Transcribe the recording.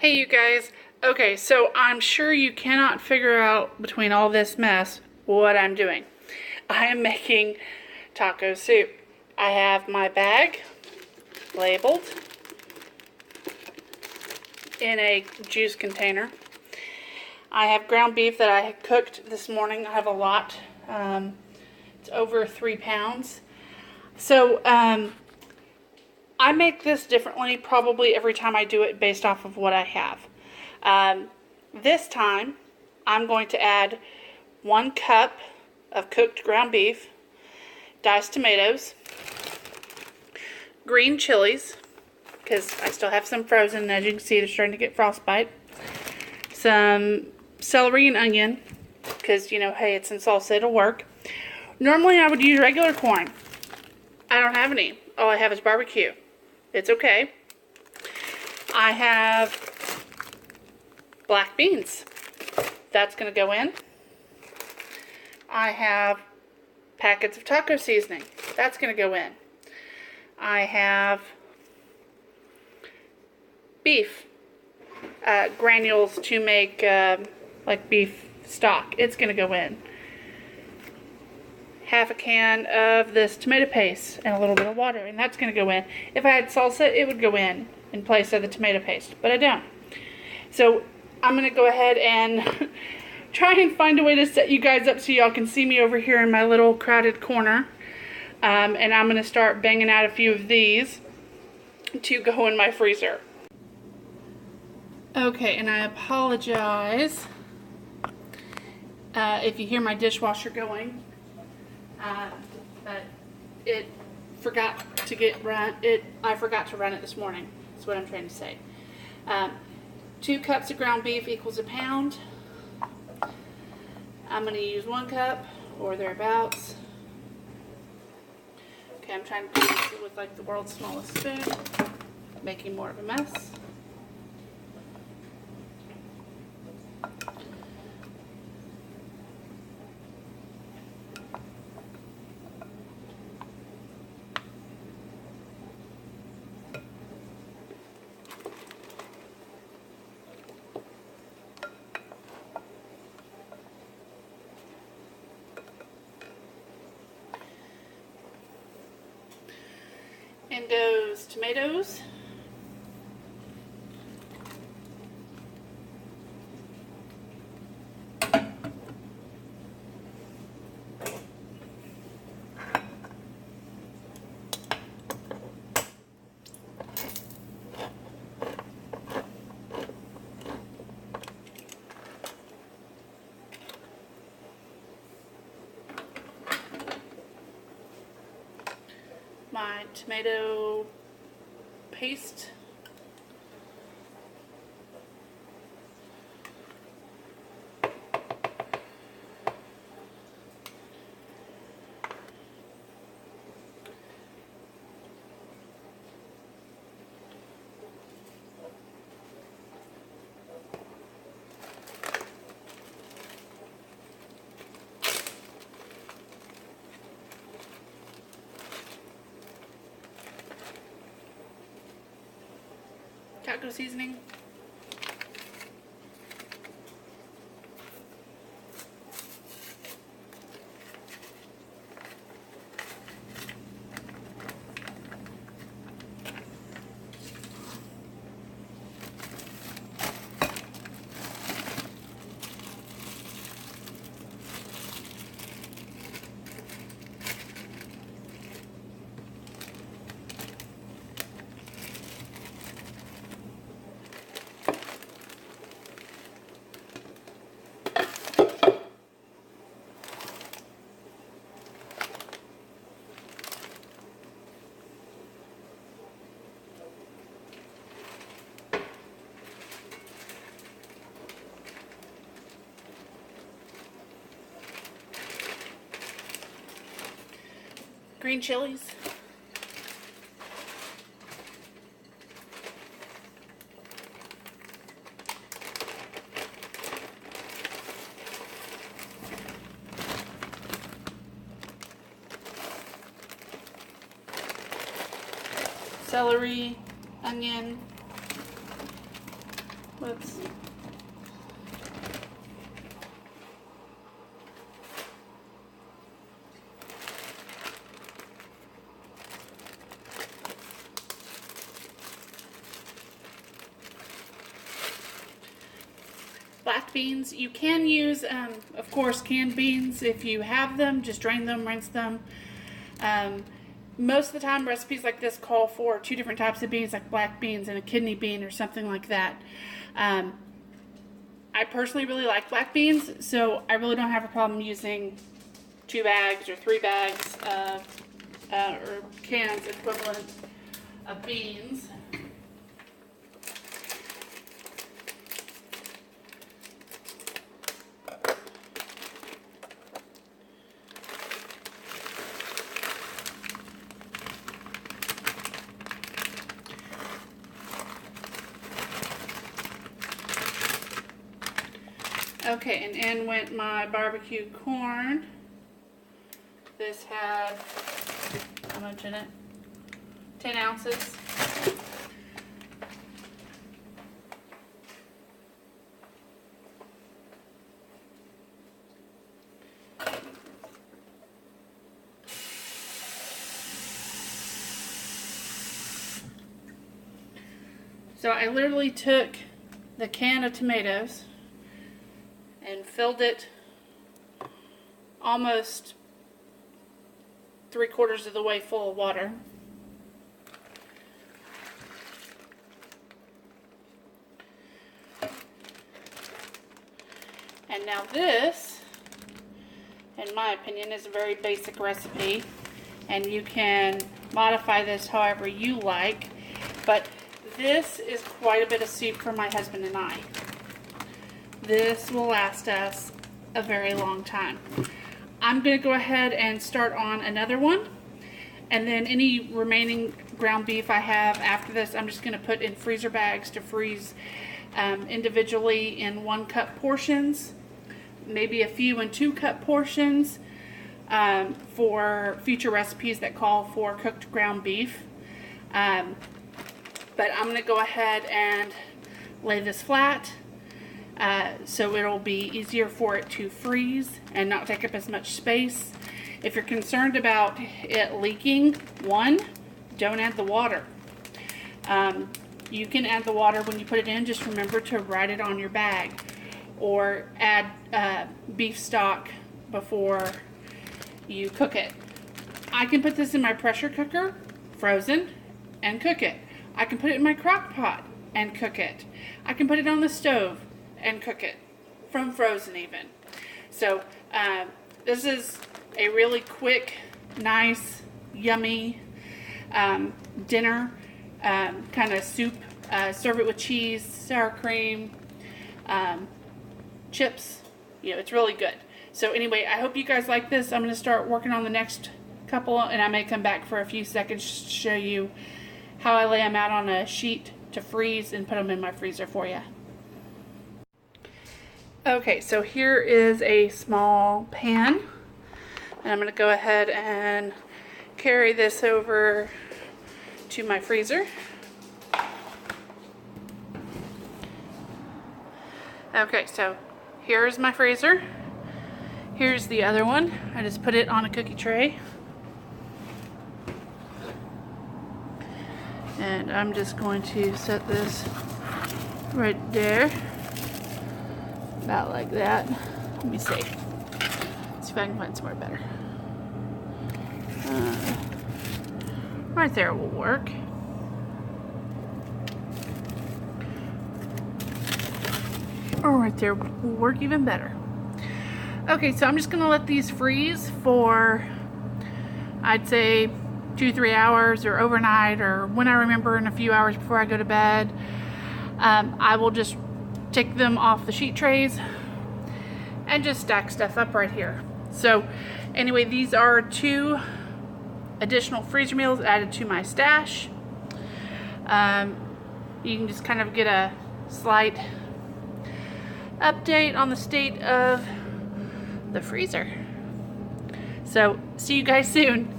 Hey you guys, okay, so I'm sure you cannot figure out between all this mess what I'm doing. I am making taco soup. I have my bag labeled in a juice container. I have ground beef that I had cooked this morning. I have a lot. It's over 3 pounds. So I make this differently probably every time I do it based off of what I have. This time I'm going to add 1 cup of cooked ground beef, diced tomatoes, green chilies, because I still have some frozen, and as you can see they're starting to get frostbite, some celery and onion, because you know, hey, it's in salsa, it'll work. Normally I would use regular corn. I don't have any. All I have is barbecue. It's okay. I have black beans. That's going to go in. I have packets of taco seasoning. That's going to go in. I have beef granules to make like beef stock. It's going to go in. Half a can of this tomato paste and a little bit of water, and that's going to go in. If I had salsa, it would go in place of the tomato paste, but I don't. So I'm going to go ahead and try and find a way to set you guys up so y'all can see me over here in my little crowded corner. And I'm going to start banging out a few of these to go in my freezer. Okay, and I apologize if you hear my dishwasher going. But it forgot to get run. I forgot to run it this morning. That's what I'm trying to say. 2 cups of ground beef equals 1 pound. I'm going to use 1 cup or thereabouts. Okay, I'm trying to do this with like the world's smallest spoon, making more of a mess. And those tomatoes. My tomato paste. Taco seasoning. Green chilies. Celery, onion, Whoops. Black beans, you can use, of course, canned beans if you have them. Just drain them, rinse them. Most of the time, recipes like this call for 2 different types of beans, like black beans and a kidney bean or something like that. I personally really like black beans, so I really don't have a problem using 2 bags or 3 bags of, or cans equivalent of beans. Okay, and in went my barbecue corn. This had, how much in it? 10 ounces. So I literally took the can of tomatoes and filled it almost 3/4 of the way full of water. And now this, in my opinion, is a very basic recipe, and you can modify this however you like, but this is quite a bit of soup for my husband and I. This will last us a very long time. I'm going to go ahead and start on another one, and then any remaining ground beef I have after this I'm just going to put in freezer bags to freeze individually in 1-cup portions, maybe a few in 2-cup portions for future recipes that call for cooked ground beef. But I'm going to go ahead and lay this flat so it'll be easier for it to freeze and not take up as much space. If you're concerned about it leaking, one, don't add the water. You can add the water when you put it in. Just remember to write it on your bag, or add beef stock before you cook it. I can put this in my pressure cooker, frozen, and cook it. I can put it in my crock pot and cook it. I can put it on the stove and cook it, from frozen even. So this is a really quick, nice, yummy dinner kind of soup. Serve it with cheese, sour cream, chips. You know, it's really good. So anyway, I hope you guys like this. I'm going to start working on the next couple, and I may come back for a few seconds to show you how I lay them out on a sheet to freeze and put them in my freezer for you. Okay, so here is a small pan, and I'm going to go ahead and carry this over to my freezer. Okay, so here's my freezer. Here's the other one. I just put it on a cookie tray. And I'm just going to set this right there. About like that. Let me see. Let's see if I can find somewhere better. Right there will work. Or right there will work even better. Okay, so I'm just going to let these freeze for, I'd say, 2-3 hours, or overnight, or when I remember, in a few hours before I go to bed. I will just take them off the sheet trays and just stack stuff up right here. So anyway, these are 2 additional freezer meals added to my stash. You can just kind of get a slight update on the state of the freezer. So see you guys soon.